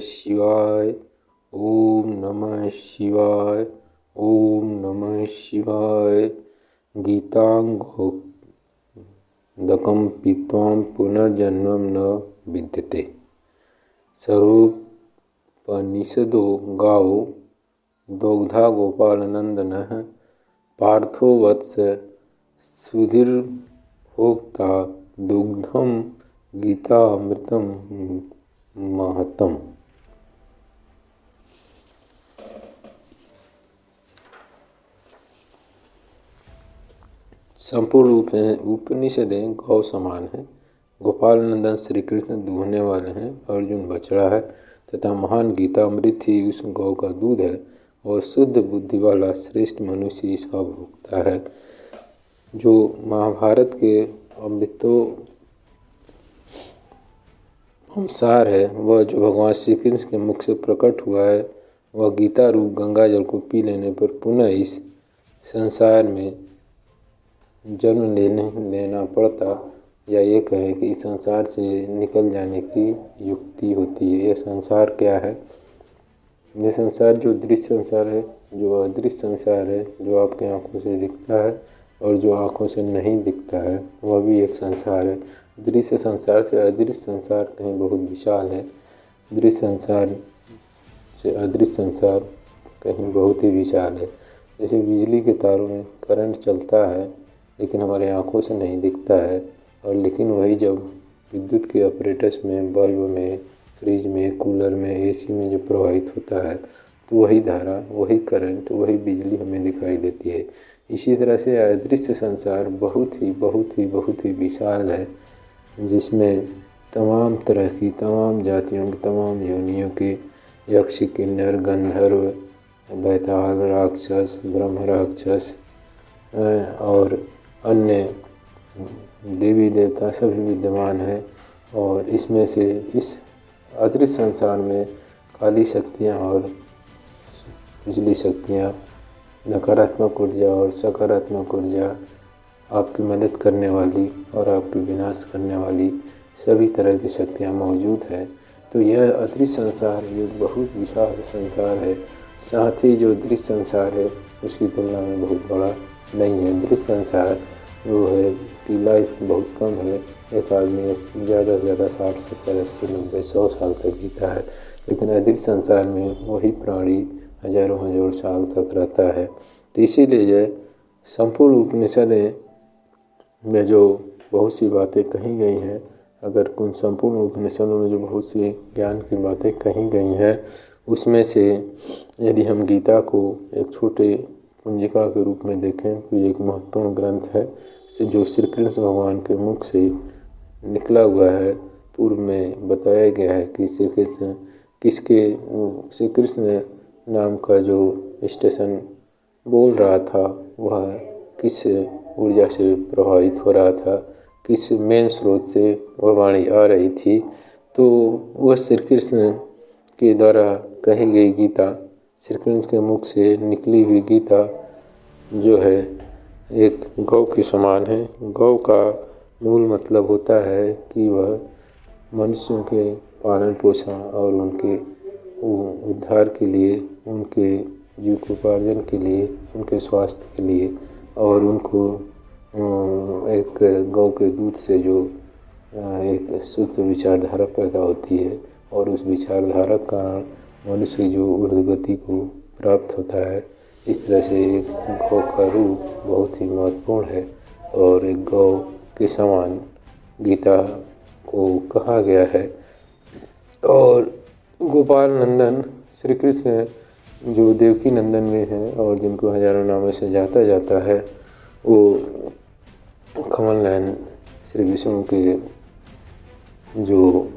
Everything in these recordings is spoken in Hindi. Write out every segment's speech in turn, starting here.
शिवाय। ओम नमः शिवाय। ओम नमः शिवाय। गीतांगोदकं पीत्वा पुनर्जन्म न विद्यते। सर्वोपनिषदो गावो दोग्धा गोपालनंदनः पार्थो वत्स सुधीर्भोक्ता दुग्धम गीतामृतम महतम। संपूर्ण उपनिषदें गौ समान हैं। गोपाल नंदन श्री कृष्ण दूहने वाले हैं, अर्जुन बछड़ा है तथा महान गीतामृत ही उस गौ का दूध है और शुद्ध बुद्धि वाला श्रेष्ठ मनुष्य इसका भोक्ता है। जो महाभारत के अमृतोपसार है वह जो भगवान श्री कृष्ण के मुख से प्रकट हुआ है वह गीता रूप गंगा जल को पी लेने पर पुनः इस संसार में जन्म लेना पड़ता, या ये कहें कि इस संसार से निकल जाने की युक्ति होती है। यह संसार क्या है? यह संसार जो दृश्य संसार है, जो अदृश्य संसार है, जो आपकी आंखों से दिखता है और जो आंखों से नहीं दिखता है वह भी एक संसार है। दृश्य संसार से अदृश्य संसार कहीं बहुत विशाल है, दृश्य संसार से अदृश्य संसार कहीं बहुत ही विशाल है। जैसे बिजली के तारों में करंट चलता है लेकिन हमारे आंखों से नहीं दिखता है, और लेकिन वही जब विद्युत के ऑपरेटर्स में, बल्ब में, फ्रिज में, कूलर में, एसी में जो प्रवाहित होता है तो वही धारा, वही करंट, वही बिजली हमें दिखाई देती है। इसी तरह से अदृश्य संसार बहुत ही विशाल है, जिसमें तमाम तरह की, तमाम जातियों की, तमाम योनियों के यक्ष, किन्नर, गंधर्व, बैताल, राक्षस, ब्रह्म राक्षस और अन्य देवी देवता सभी विद्यमान हैं। और इसमें से इस अदृश्य संसार में काली शक्तियाँ और बिजली शक्तियाँ, नकारात्मक ऊर्जा और सकारात्मक ऊर्जा, आपकी मदद करने वाली और आपकी विनाश करने वाली सभी तरह की शक्तियाँ मौजूद है। तो यह अदृश्य संसार ये बहुत विशाल संसार है। साथ ही जो दृश्य संसार है उसकी तुलना में बहुत बड़ा नहीं है। दृश्य संसार वो है कि लाइफ बहुत कम है, एक आदमी ज़्यादा से ज़्यादा 60, 70, 80, 90, 100 साल तक जीता है, लेकिन अदृश्य संसार में वही प्राणी हजारों साल तक रहता है। तो इसीलिए यह संपूर्ण उपनिषदें में जो बहुत सी बातें कही गई हैं, अगर उन संपूर्ण उपनिषदों में जो बहुत सी ज्ञान की बातें कही गई हैं उसमें से यदि हम गीता को एक छोटे कुंजिका के रूप में देखें तो ये एक महत्वपूर्ण ग्रंथ है, जो श्री कृष्ण भगवान के मुख से निकला हुआ है। पूर्व में बताया गया है कि श्री कृष्ण नाम का जो स्टेशन बोल रहा था वह किस ऊर्जा से प्रभावित हो रहा था, किस मेन स्रोत से वह वाणी आ रही थी। तो वह श्री कृष्ण के द्वारा कही गई गीता, श्री कृष्ण के मुख से निकली हुई गीता जो है एक गौ के समान है। गौ का मूल मतलब होता है कि वह मनुष्यों के पालन पोषण और उनके उद्धार के लिए, उनके जीविकोपार्जन के लिए, उनके स्वास्थ्य के लिए, और उनको एक गौ के दूध से जो एक शुद्ध विचारधारा पैदा होती है और उस विचारधारा का मनुष्य जो ऊर्ध्वगति को प्राप्त होता है। इस तरह से एक गौ का रूप बहुत ही महत्वपूर्ण है और एक गौ के समान गीता को कहा गया है। और गोपाल नंदन श्री कृष्ण जो देवकी नंदन में हैं और जिनको हजारों नामों से जाता है, वो कमल नयन श्री विष्णु के जो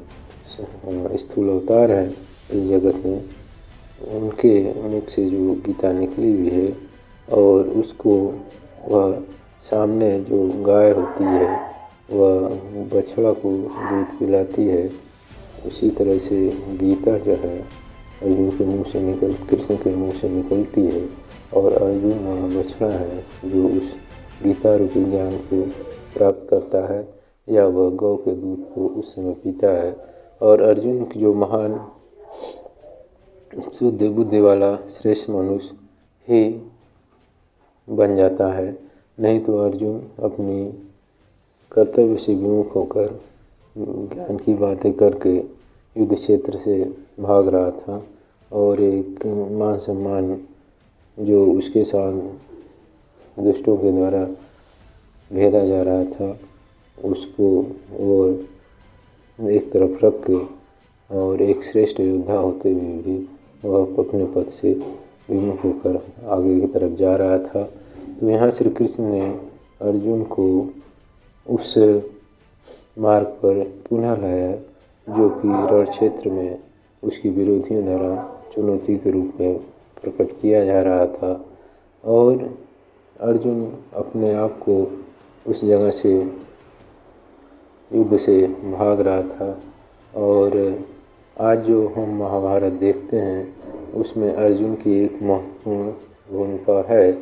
स्थूल अवतार हैं इस जगत में, उनके मुख से जो गीता निकली हुई है और उसको वह सामने जो गाय होती है वह बछड़ा को दूध पिलाती है, उसी तरह से गीता जो है अर्जुन के मुँह से कृष्ण के मुँह से निकलती है और अर्जुन वह बछड़ा है जो उस गीता रूपी ज्ञान को प्राप्त करता है या वह गौ के दूध को उस समय पीता है। और अर्जुन की जो महान शुद्ध बुद्धि वाला श्रेष्ठ मनुष्य ही बन जाता है। नहीं तो अर्जुन अपनी कर्तव्य से विमुख होकर ज्ञान की बातें करके युद्ध क्षेत्र से भाग रहा था और एक मान सम्मान जो उसके साथ दुष्टों के द्वारा भेदा जा रहा था उसको वो एक तरफ रख के और एक श्रेष्ठ योद्धा होते हुए भी वह अपने पद से विमुख होकर आगे की तरफ जा रहा था। तो यहाँ श्री कृष्ण ने अर्जुन को उस मार्ग पर पुनः लाया जो कि रण क्षेत्र में उसके विरोधियों द्वारा चुनौती के रूप में प्रकट किया जा रहा था और अर्जुन अपने आप को उस जगह से युद्ध से भाग रहा था। और आज जो हम महाभारत देखते हैं उसमें अर्जुन की एक महत्वपूर्ण भूमिका है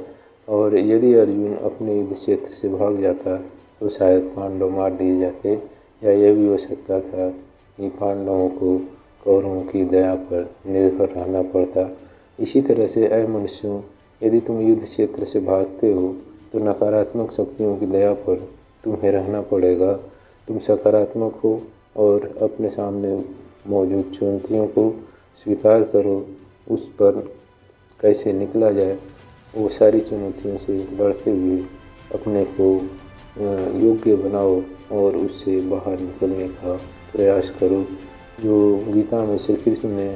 और यदि अर्जुन अपने युद्ध क्षेत्र से भाग जाता तो शायद पांडव मार दिए जाते या यह भी हो सकता था कि पांडवों को कौरवों की दया पर निर्भर रहना पड़ता। इसी तरह से ऐ मनुष्यों, यदि तुम युद्ध क्षेत्र से भागते हो तो नकारात्मक शक्तियों की दया पर तुम्हें रहना पड़ेगा। तुम सकारात्मक हो और अपने सामने मौजूद चुनौतियों को स्वीकार करो, उस पर कैसे निकला जाए वो सारी चुनौतियों से लड़ते हुए अपने को योग्य बनाओ और उससे बाहर निकलने का प्रयास करो। जो गीता में श्री कृष्ण ने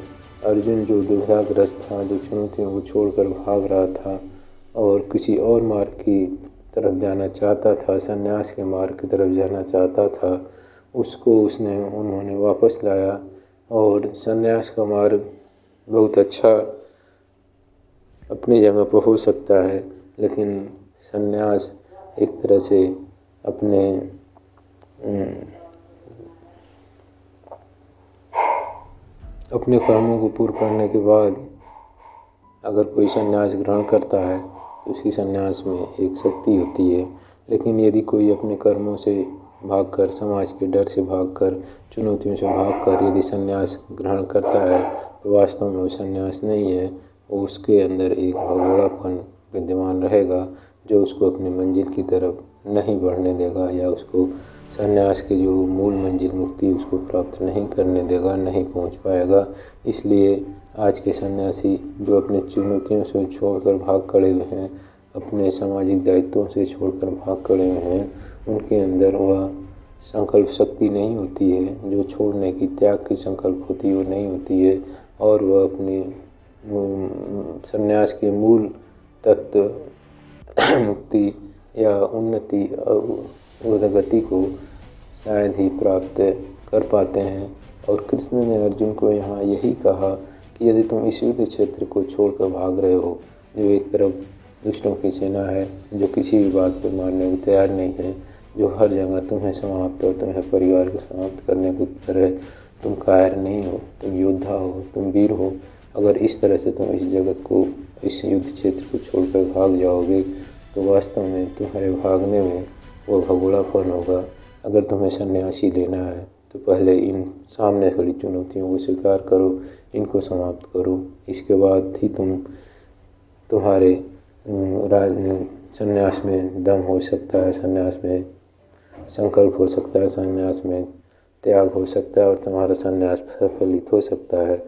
अर्जुन जो दुविधाग्रस्त था, जो चुनौतियों को छोड़कर भाग रहा था और किसी और मार्ग की तरफ जाना चाहता था, संन्यास के मार्ग की तरफ जाना चाहता था, उसको उन्होंने वापस लाया। और संन्यास का मार्ग बहुत अच्छा अपनी जगह पर हो सकता है, लेकिन संन्यास एक तरह से अपने कर्मों को पूर्ण करने के बाद अगर कोई संन्यास ग्रहण करता है तो उसकी संन्यास में एक शक्ति होती है। लेकिन यदि कोई अपने कर्मों से भागकर, समाज के डर से भागकर, चुनौतियों से भागकर यदि संन्यास ग्रहण करता है तो वास्तव में वो संन्यास नहीं है, वो उसके अंदर एक भगोड़ापन विद्यमान रहेगा जो उसको अपनी मंजिल की तरफ नहीं बढ़ने देगा या उसको संन्यास की जो मूल मंजिल मुक्ति उसको प्राप्त नहीं करने देगा, नहीं पहुंच पाएगा। इसलिए आज के सन्यासी जो अपने चुनौतियों से छोड़कर भाग खड़े हुए हैं, अपने सामाजिक दायित्वों से छोड़कर भाग खड़े हुए हैं, उनके अंदर वह संकल्प शक्ति नहीं होती है, जो छोड़ने की, त्याग की संकल्प होती है वो नहीं होती है और वह अपने संन्यास के मूल तत्व मुक्ति या उन्नति उर्धगति को शायद ही प्राप्त कर पाते हैं। और कृष्ण ने अर्जुन को यहाँ यही कहा कि यदि तुम इस युद्ध क्षेत्र को छोड़कर भाग रहे हो, जो एक तरफ दुष्टों की सेना है, जो किसी भी बात पर मानने को तैयार नहीं है, जो हर जगह तुम्हें समाप्त और तुम्हें परिवार को समाप्त करने को तैयार है, तुम कायर नहीं हो, तुम योद्धा हो, तुम वीर हो। अगर इस तरह से तुम इस जगत को, इस युद्ध क्षेत्र को छोड़कर भाग जाओगे तो वास्तव में तुम्हारे भागने में वो भगोड़ापन होगा। अगर तुम्हें सन्यासी लेना है तो पहले इन सामने खड़ी चुनौतियों को स्वीकार करो, इनको समाप्त करो, इसके बाद ही तुम्हारे सन्यास में दम हो सकता है, सन्यास में संकल्प हो सकता है, सन्यास में त्याग हो सकता है और तुम्हारा सन्यास सफलित हो सकता है।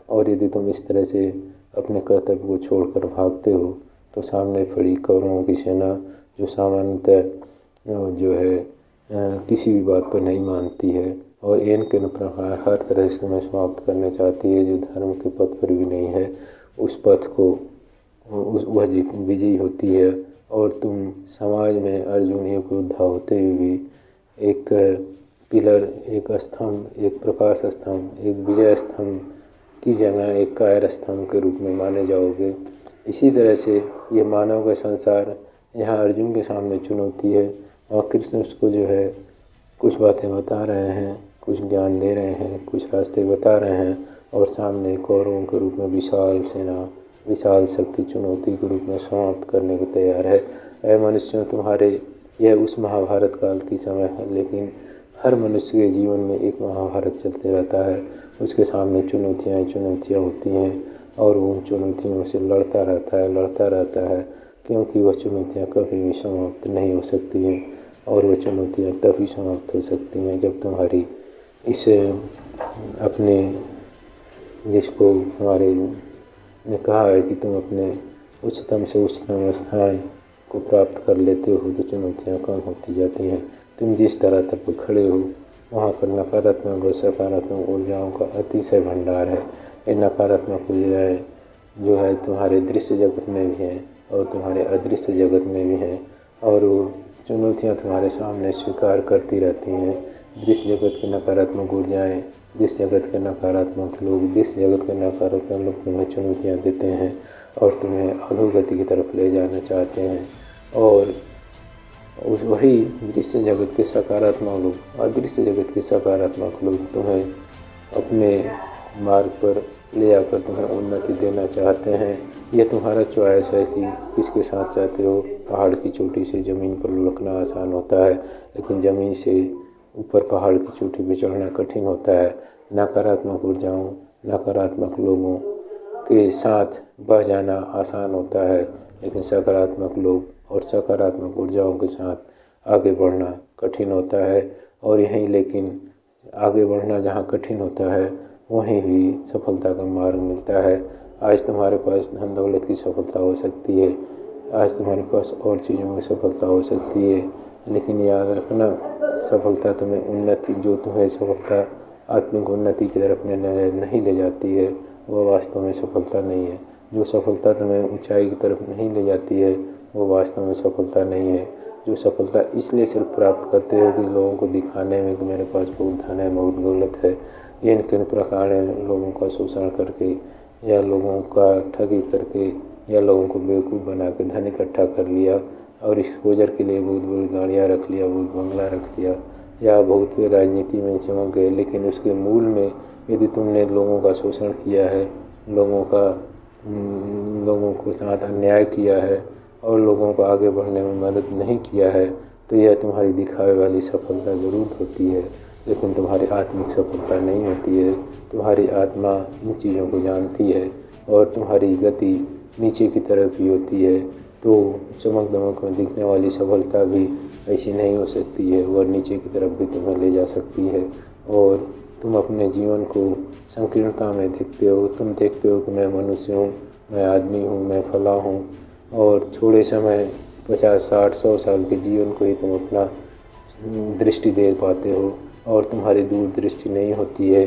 और यदि तुम इस तरह से अपने कर्तव्य को छोड़कर भागते हो तो सामने खड़ी कौरवों की सेना, जो सामान्यतः जो है किसी भी बात पर नहीं मानती है और एन के प्रकार हर तरह से तुम्हें समाप्त करना चाहती है, जो धर्म के पथ पर भी नहीं है, उस पथ को वह विजयी होती है। और तुम समाज में अर्जुन एक योद्धा होते हुए भी एक पिलर, एक स्तंभ, एक प्रकाश स्तंभ, एक विजय स्तंभ की जगह एक कायर स्तंभ के रूप में माने जाओगे। इसी तरह से ये मानव का संसार यहाँ अर्जुन के सामने चुनौती है और कृष्ण उसको जो है कुछ बातें बता रहे हैं, कुछ ज्ञान दे रहे हैं, कुछ रास्ते बता रहे हैं और सामने कौरवों के रूप में विशाल सेना, विशाल शक्ति चुनौती के रूप में समाप्त करने को तैयार है। ऐ मनुष्यों, तुम्हारे यह उस महाभारत काल की समय है, लेकिन हर मनुष्य के जीवन में एक महाभारत चलते रहता है, उसके सामने चुनौतियाँ होती हैं और वो उन चुनौतियों से लड़ता रहता है, क्योंकि वह चुनौतियाँ कभी भी समाप्त नहीं हो सकती हैं। और वह चुनौतियाँ तभी समाप्त हो सकती हैं जब तुम्हारी इसे अपने, जिसको हमारे ने कहा है कि तुम अपने उच्चतम से उच्चतम स्थान को प्राप्त कर लेते हो तो चुनौतियाँ कम होती जाती हैं। तुम जिस तरह तक खड़े हो वहाँ पर नकारात्मक और सकारात्मक ऊर्जाओं का अतिशय भंडार है। ये नकारात्मक ऊर्जाएँ जो है तुम्हारे दृश्य जगत में भी हैं और तुम्हारे अदृश्य जगत में भी हैं, और वो चुनौतियाँ तुम्हारे सामने स्वीकार करती रहती हैं। दृश्य जगत की नकारात्मक ऊर्जाएँ, दृश्य जगत के नकारात्मक लोग, दृश्य जगत के नकारात्मक लोग तुम्हें चुनौतियाँ देते हैं और तुम्हें अधोगति की तरफ ले जाना चाहते हैं। और वही दृश्य जगत के सकारात्मक लोग, अदृश्य जगत के सकारात्मक लोग तुम्हें अपने मार्ग पर ले आकर तुम्हें उन्नति देना चाहते हैं। यह तुम्हारा चॉइस है कि किसके साथ चाहते हो। पहाड़ की चोटी से ज़मीन पर लुढ़कना आसान होता है, लेकिन ज़मीन से ऊपर पहाड़ की चोटी पर चढ़ना कठिन होता है। नकारात्मक ऊर्जाओं, नकारात्मक लोगों के साथ बह जाना आसान होता है, लेकिन सकारात्मक लोग और सकारात्मक ऊर्जाओं के साथ आगे बढ़ना कठिन होता है। और यहीं लेकिन आगे बढ़ना जहाँ कठिन होता है वहीं भी सफलता का मार्ग मिलता है। आज तुम्हारे पास धन दौलत की सफलता हो सकती है, आज तुम्हारे पास और चीज़ों में सफलता हो सकती है, लेकिन याद रखना सफलता तुम्हें उन्नति, जो तुम्हें सफलता आत्मिक उन्नति की तरफ नहीं ले जाती है वह वास्तव में सफलता नहीं है। जो सफलता तुम्हें ऊंचाई की तरफ नहीं ले जाती है वो वास्तव में सफलता नहीं है। जो सफलता इसलिए सिर्फ प्राप्त करते हो कि लोगों को दिखाने में कि मेरे पास बहुत धन है, बहुत दौलत है, इन किन प्रकार लोगों का शोषण करके या लोगों का ठगी करके या लोगों को बेवकूफ़ बना के धन इकट्ठा कर लिया और एक्सपोजर के लिए बहुत बड़ी गाड़ियाँ रख लिया, बहुत बंगला रख लिया, या बहुत राजनीति में चमक गए, लेकिन उसके मूल में यदि तुमने लोगों का शोषण किया है, लोगों को साथ अन्याय किया है और लोगों को आगे बढ़ने में मदद नहीं किया है, तो यह तुम्हारी दिखावे वाली सफलता ज़रूर होती है, लेकिन तुम्हारी आत्मिक सफलता नहीं होती है। तुम्हारी आत्मा इन चीज़ों को जानती है और तुम्हारी गति नीचे की तरफ ही होती है। तो चमक दमक में दिखने वाली सफलता भी ऐसी नहीं हो सकती है, वह नीचे की तरफ भी तुम्हें ले जा सकती है। और तुम अपने जीवन को संकीर्णता में देखते हो, तुम देखते हो कि मैं मनुष्य हूँ, मैं आदमी हूँ, मैं फला हूँ, और थोड़े समय 50, 60, 100 साल के जीवन को ही तुम अपना दृष्टि दे पाते हो और तुम्हारी दूरदृष्टि नहीं होती है।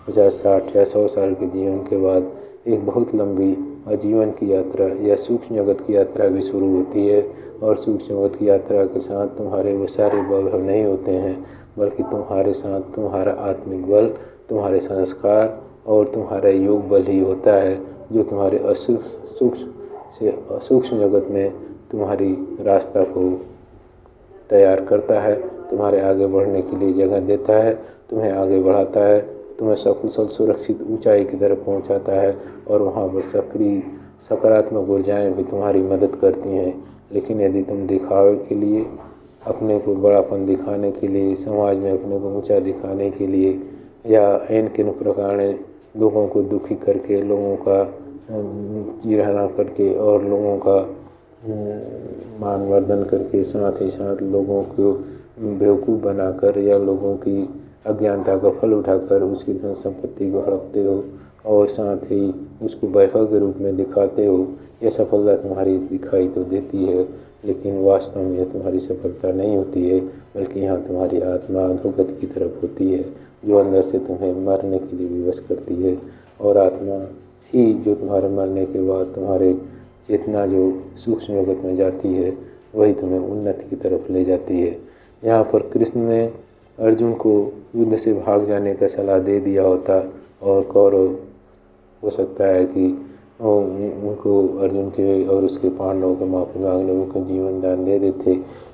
50, 60 या 100 साल के जीवन के बाद एक बहुत लंबी आजीवन की यात्रा या सूक्ष्म जगत की यात्रा भी शुरू होती है, और सूक्ष्म जगत की यात्रा के साथ तुम्हारे वो सारे बल नहीं होते हैं, बल्कि तुम्हारे साथ तुम्हारा आत्मिक बल, तुम्हारे संस्कार और तुम्हारा योग बल ही होता है, जो तुम्हारे सूक्ष्म जगत में तुम्हारी रास्ता को तैयार करता है, तुम्हारे आगे बढ़ने के लिए जगह देता है, तुम्हें आगे बढ़ाता है, तुम्हें सकुशल सुरक्षित ऊंचाई की तरफ पहुंचाता है, और वहां पर सक्रिय सकारात्मक ऊर्जाएं भी तुम्हारी मदद करती हैं। लेकिन यदि तुम दिखावे के लिए, अपने को बड़ापन दिखाने के लिए, समाज में अपने को ऊंचा दिखाने के लिए, या इन किन प्रकार लोगों को दुखी करके, लोगों का चिढ़ाना करके और लोगों का मानवर्धन करके, साथ ही साथ लोगों को बेवकूफ़ बनाकर या लोगों की अज्ञानता का फल उठाकर उसकी धन संपत्ति को हड़पते हो और साथ ही उसको वैभव के रूप में दिखाते हो। यह सफलता तुम्हारी दिखाई तो देती है, लेकिन वास्तव में यह तुम्हारी सफलता नहीं होती है, बल्कि यहाँ तुम्हारी आत्मा अधोगति की तरफ होती है, जो अंदर से तुम्हें मरने के लिए विवश करती है। और आत्मा ही जो तुम्हारे मरने के बाद तुम्हारे चेतना जो सूक्ष्म जगत में जाती है, वही तुम्हें उन्नति की तरफ ले जाती है। यहाँ पर कृष्ण ने अर्जुन को युद्ध से भाग जाने का सलाह दे दिया होता और कौरव हो सकता है कि उनको अर्जुन के और उसके पांडवों के माफी मांगने उनको जीवन दान दे देते,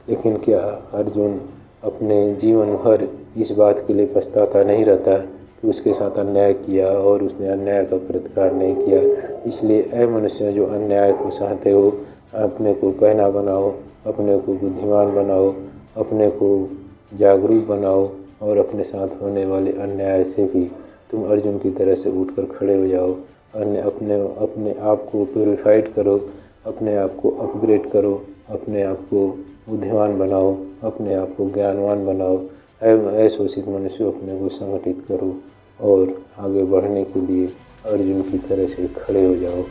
लेकिन क्या अर्जुन अपने जीवन भर इस बात के लिए पछताता नहीं रहता कि उसके साथ अन्याय किया और उसने अन्याय का प्रतिकार नहीं किया। इसलिए ऐ मनुष्य जो अन्याय को सहते हो, अपने को कहना बनाओ, अपने को बुद्धिमान बनाओ, अपने को जागरूक बनाओ और अपने साथ होने वाले अन्याय से भी तुम अर्जुन की तरह से उठकर खड़े हो जाओ। अपने अपने आप को प्योरीफाइड करो, अपने आप को अपग्रेड करो, अपने आप को बुद्धिमान बनाओ, अपने आप को ज्ञानवान बनाओ। अशोषित मनुष्यों अपने को संगठित करो और आगे बढ़ने के लिए अर्जुन की तरह से खड़े हो जाओ।